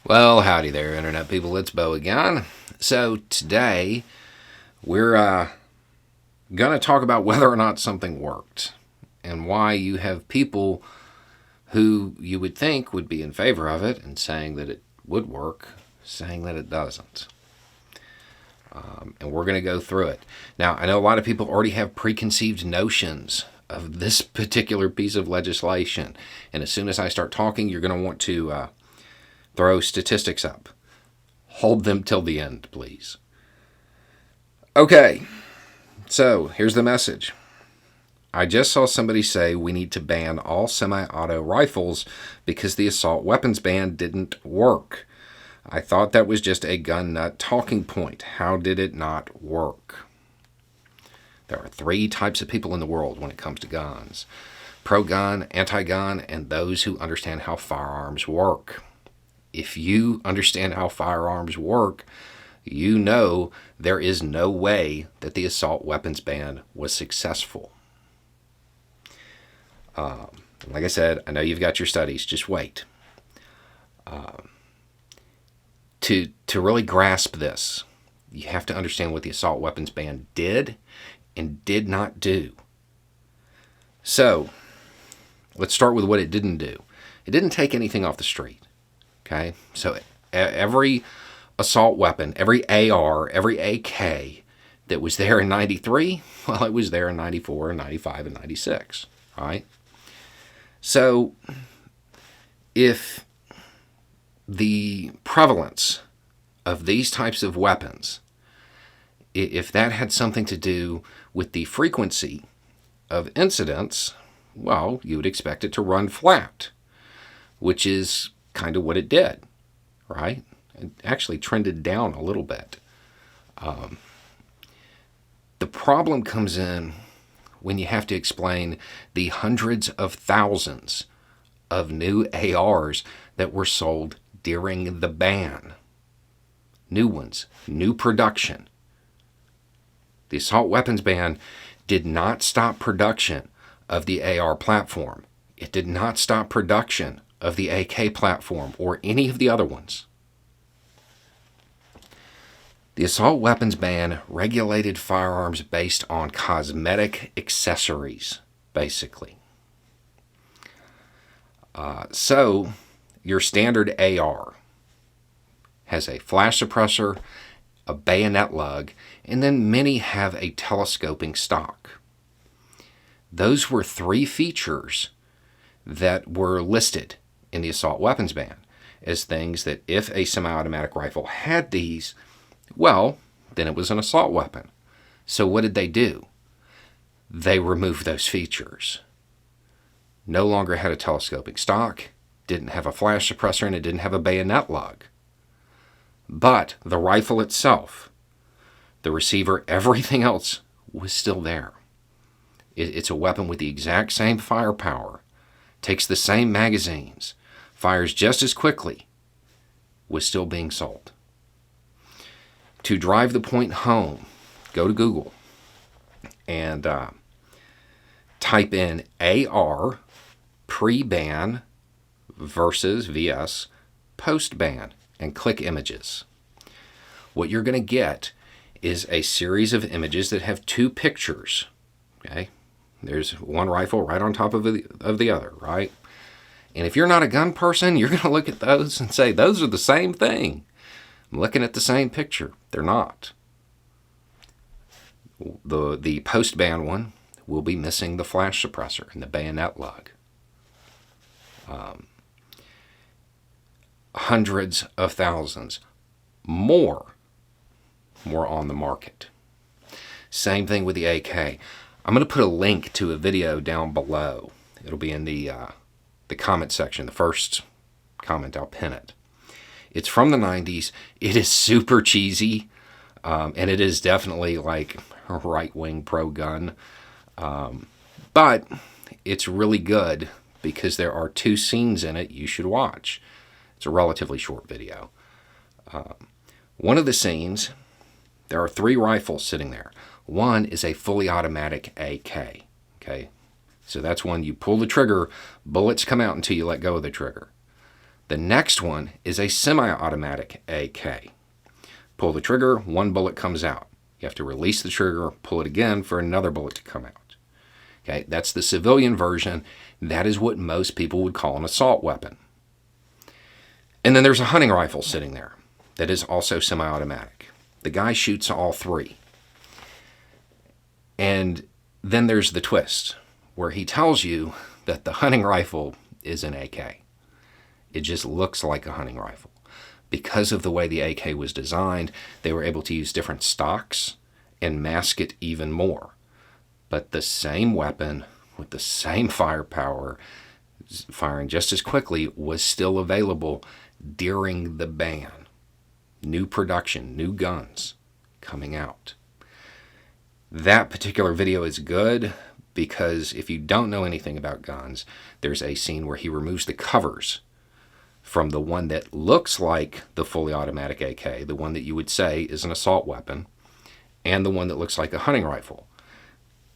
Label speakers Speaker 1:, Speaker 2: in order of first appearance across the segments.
Speaker 1: Well, howdy there, Internet people. It's Bo again. So, today we're going to talk about whether or not something worked and why you have people who you would think would be in favor of it and saying that it would work, saying that it doesn't. And we're going to go through it. Now, I know a lot of people already have preconceived notions of this particular piece of legislation. And as soon as I start talking, you're going to want to throw statistics up. Hold them till the end, please. Okay, so here's the message. I just saw somebody say we need to ban all semi-auto rifles because the assault weapons ban didn't work. I thought that was just a gun nut talking point. How did it not work? There are three types of people in the world when it comes to guns: pro-gun, anti-gun, and those who understand how firearms work. If you understand how firearms work, you know there is no way that the assault weapons ban was successful. Like I said, I know you've got your studies. Just wait. To really grasp this, you have to understand what the assault weapons ban did and did not do. So, let's start with what it didn't do. It didn't take anything off the street. Okay, so every assault weapon, every AR, every AK that was there in 93, well, it was there in 94 and 95 and 96, all right? So if the prevalence of these types of weapons, if that had something to do with the frequency of incidents, well, you would expect it to run flat, which is kind of what it did, right? It actually trended down a little bit. The problem comes in when you have to explain the hundreds of thousands of new ARs that were sold during the ban. New ones, new production. The assault weapons ban did not stop production of the AR platform. It did not stop production of the AK platform or any of the other ones. The assault weapons ban regulated firearms based on cosmetic accessories, basically. So, your standard AR has a flash suppressor, a bayonet lug, and then many have a telescoping stock. Those were three features that were listed in the assault weapons ban as things that if a semi-automatic rifle had these, well, then it was an assault weapon. So what did they do? They removed those features. No longer had a telescoping stock, didn't have a flash suppressor, and it didn't have a bayonet lug. But the rifle itself, the receiver, everything else was still there. It's a weapon with the exact same firepower, takes the same magazines, fires just as quickly, was still being sold. To drive the point home, go to Google and type in AR pre-ban versus VS post-ban and click images. What you're going to get is a series of images that have two pictures. Okay, there's one rifle right on top of the other, right? And if you're not a gun person, you're going to look at those and say, those are the same thing. I'm looking at the same picture. They're not. The post-ban one will be missing the flash suppressor and the bayonet lug. Hundreds of thousands more on the market. Same thing with the AK. I'm going to put a link to a video down below. It'll be in the comment section. The first comment, I'll pin it. It's from the 90s. It is super cheesy, and it is definitely like a right-wing pro-gun. But it's really good because there are two scenes in it you should watch. It's a relatively short video. One of the scenes, there are three rifles sitting there. One is a fully automatic AK. Okay, so that's when you pull the trigger, bullets come out until you let go of the trigger. The next one is a semi-automatic AK. Pull the trigger, one bullet comes out. You have to release the trigger, pull it again for another bullet to come out. Okay, that's the civilian version. That is what most people would call an assault weapon. And then there's a hunting rifle sitting there that is also semi-automatic. The guy shoots all three. And then there's the twist, where he tells you that the hunting rifle is an AK. It just looks like a hunting rifle. Because of the way the AK was designed, they were able to use different stocks and mask it even more. But the same weapon with the same firepower, firing just as quickly, was still available during the ban. New production, new guns coming out. That particular video is good because if you don't know anything about guns, there's a scene where he removes the covers from the one that looks like the fully automatic AK, the one that you would say is an assault weapon, and the one that looks like a hunting rifle.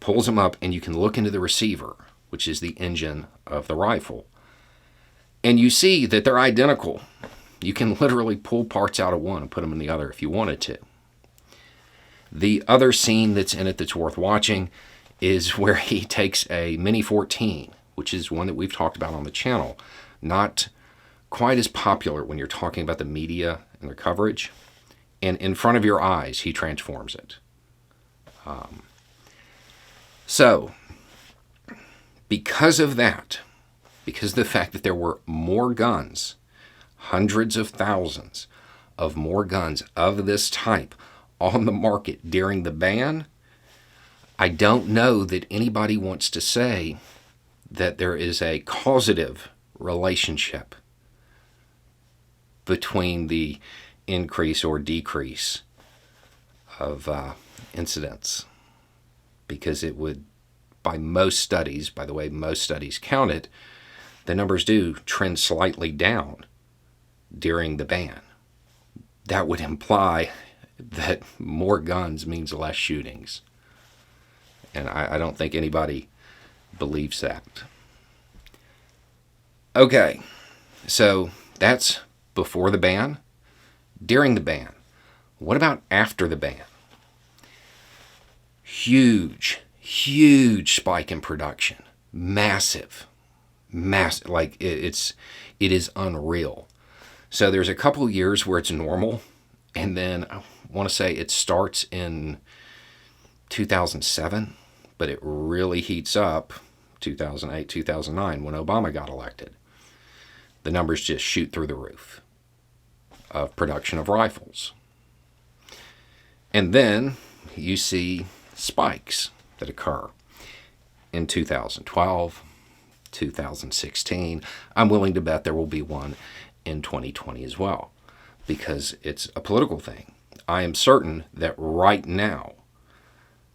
Speaker 1: Pulls them up and you can look into the receiver, which is the engine of the rifle. And you see that they're identical. You can literally pull parts out of one and put them in the other if you wanted to. The other scene that's in it that's worth watching is where he takes a Mini 14, which is one that we've talked about on the channel. Not quite as popular when you're talking about the media and their coverage. And in front of your eyes, he transforms it. So, because of that, because of the fact that there were more guns, hundreds of thousands of more guns of this type on the market during the ban, I don't know that anybody wants to say that there is a causative relationship between the increase or decrease of incidents. Because it would, by most studies, by the way most studies count it, the numbers do trend slightly down during the ban. That would imply that more guns means less shootings. And I don't think anybody believes that. Okay, so that's before the ban. During the ban. What about after the ban? Huge spike in production. Massive. Like it is unreal. So there's a couple years where it's normal, and then I want to say it starts in 2007, but it really heats up 2008, 2009 when Obama got elected. The numbers just shoot through the roof of production of rifles. And then you see spikes that occur in 2012, 2016. I'm willing to bet there will be one in 2020 as well, because it's a political thing. I am certain that right now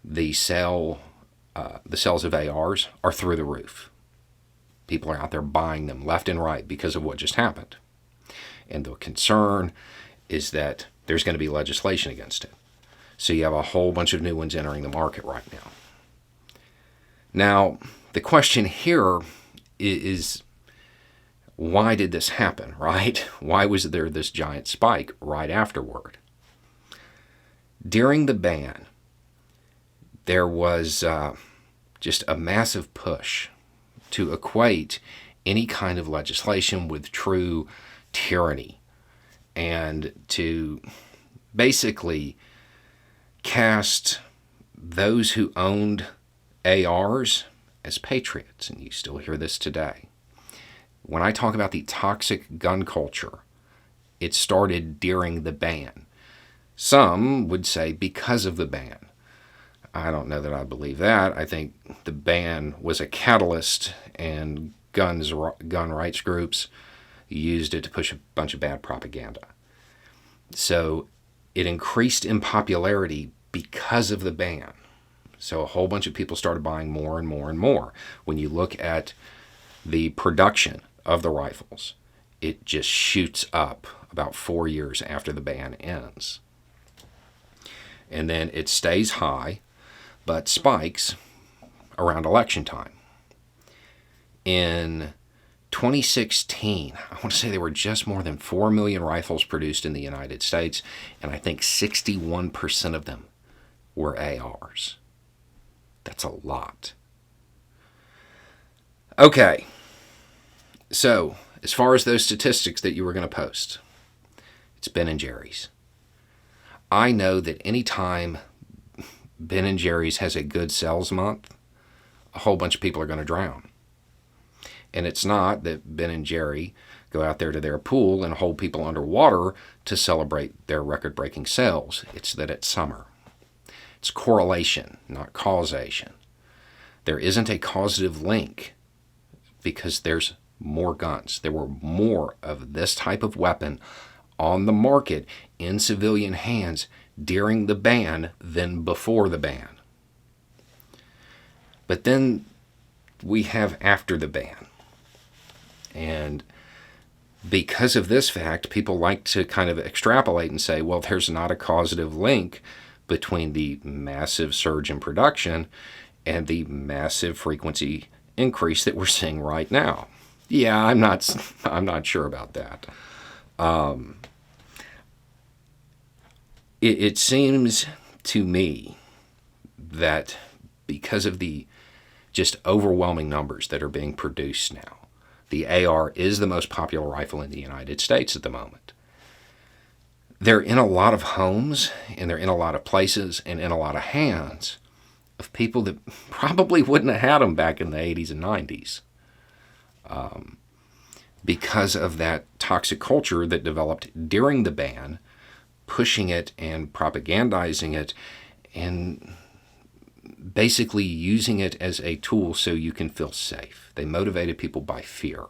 Speaker 1: the sales of ARs are through the roof. People are out there buying them left and right because of what just happened. And the concern is that there's going to be legislation against it. So you have a whole bunch of new ones entering the market right now. Now, the question here is why did this happen, right? Why was there this giant spike right afterward? During the ban, there was just a massive push to equate any kind of legislation with true tyranny and to basically cast those who owned ARs as patriots. And you still hear this today. When I talk about the toxic gun culture, it started during the ban. Some would say because of the ban. I don't know that I believe that. I think the ban was a catalyst, and gun rights groups used it to push a bunch of bad propaganda. So it increased in popularity because of the ban. So a whole bunch of people started buying more and more and more. When you look at the production of the rifles, it just shoots up about 4 years after the ban ends. And then it stays high, but spikes around election time. In 2016, I want to say there were just more than 4 million rifles produced in the United States, and I think 61% of them were ARs. That's a lot. Okay, so as far as those statistics that you were going to post, it's Ben & Jerry's. I know that anytime Ben & Jerry's has a good sales month, a whole bunch of people are going to drown. And it's not that Ben & Jerry go out there to their pool and hold people underwater to celebrate their record-breaking sales. It's that it's summer. It's correlation, not causation. There isn't a causative link because there's more guns. There were more of this type of weapon on the market in civilian hands during the ban than before the ban. But then we have after the ban. And because of this fact, people like to kind of extrapolate and say, well, there's not a causative link between the massive surge in production and the massive frequency increase that we're seeing right now. Yeah, I'm not sure about that. It seems to me that because of the just overwhelming numbers that are being produced now, the AR is the most popular rifle in the United States at the moment. They're in a lot of homes, and they're in a lot of places, and in a lot of hands of people that probably wouldn't have had them back in the 80s and 90s. Because of that toxic culture that developed during the ban, pushing it and propagandizing it and basically using it as a tool so you can feel safe. They motivated people by fear.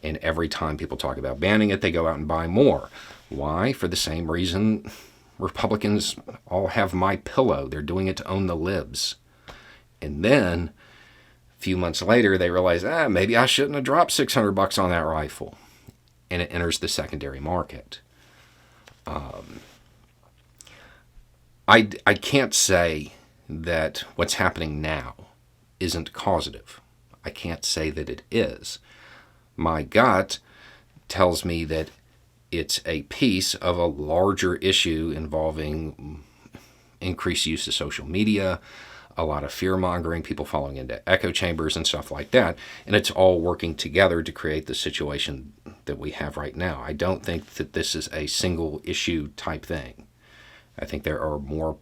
Speaker 1: And every time people talk about banning it, they go out and buy more. Why? For the same reason Republicans all have My Pillow. They're doing it to own the libs. And then a few months later, they realize, maybe I shouldn't have dropped $600 on that rifle. And it enters the secondary market. I can't say that what's happening now isn't causative. I can't say that it is. My gut tells me that it's a piece of a larger issue involving increased use of social media, a lot of fear-mongering, people falling into echo chambers and stuff like that, and it's all working together to create the situation that we have right now. I don't think that this is a single issue type thing. I think there are more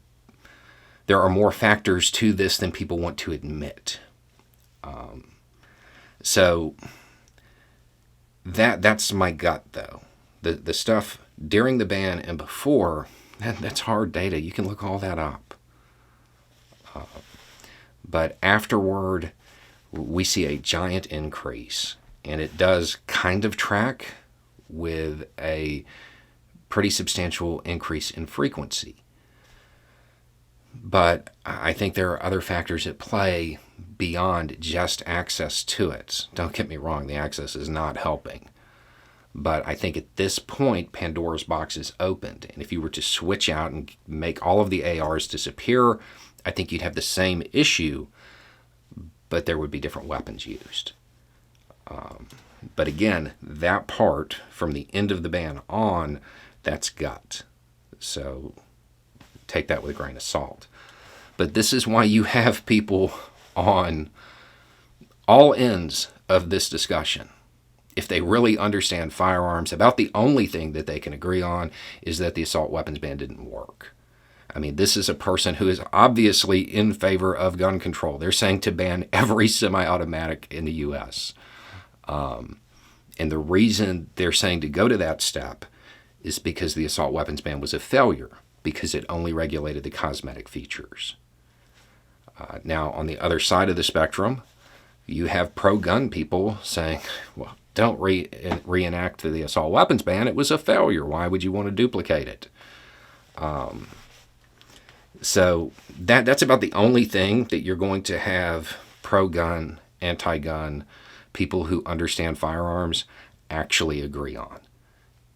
Speaker 1: factors to this than people want to admit. So that's my gut, though. The stuff during the ban and before, that's hard data. You can look all that up. But afterward, we see a giant increase. And it does kind of track with a pretty substantial increase in frequency. But I think there are other factors at play beyond just access to it. Don't get me wrong, the access is not helping. But I think at this point, Pandora's box is opened. And if you were to switch out and make all of the ARs disappear, I think you'd have the same issue, but there would be different weapons used. But again, that part from the end of the ban on, that's gut. So take that with a grain of salt. But this is why you have people on all ends of this discussion. If they really understand firearms, about the only thing that they can agree on is that the assault weapons ban didn't work. I mean, this is a person who is obviously in favor of gun control. They're saying to ban every semi-automatic in the U.S. And the reason they're saying to go to that step is because the assault weapons ban was a failure, because it only regulated the cosmetic features. Now, on the other side of the spectrum, you have pro-gun people saying, well, don't reenact the assault weapons ban. It was a failure. Why would you want to duplicate it? So that's about the only thing that you're going to have pro-gun, anti-gun, people who understand firearms actually agree on,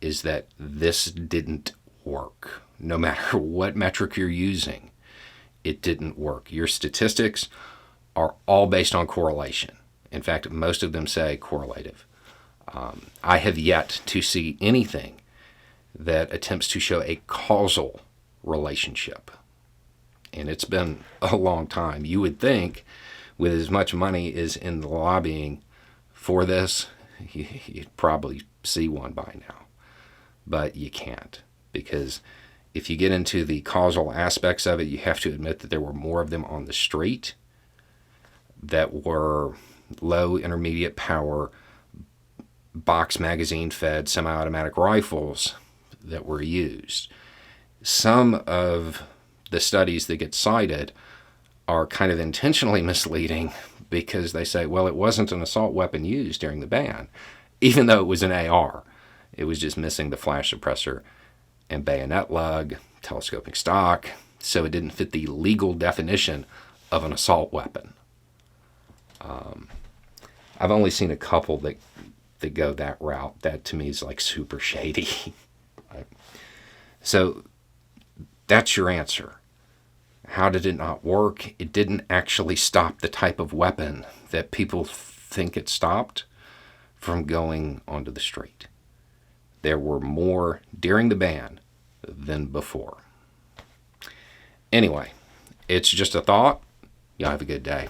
Speaker 1: is that this didn't work. No matter what metric you're using, it didn't work. Your statistics are all based on correlation. In fact, most of them say correlative. I have yet to see anything that attempts to show a causal relationship. And it's been a long time. You would think with as much money as in the lobbying for this, you'd probably see one by now. But you can't, because if you get into the causal aspects of it, you have to admit that there were more of them on the street that were low, intermediate power, box magazine fed semi-automatic rifles that were used. Some of the studies that get cited are kind of intentionally misleading because they say, well, it wasn't an assault weapon used during the ban, even though it was an AR. It was just missing the flash suppressor and bayonet lug, telescoping stock, so it didn't fit the legal definition of an assault weapon. I've only seen a couple that go that route. That to me is like super shady. So that's your answer. How did it not work? It didn't actually stop the type of weapon that people think it stopped from going onto the street. There were more during the ban than before. Anyway, it's just a thought. Y'all have a good day.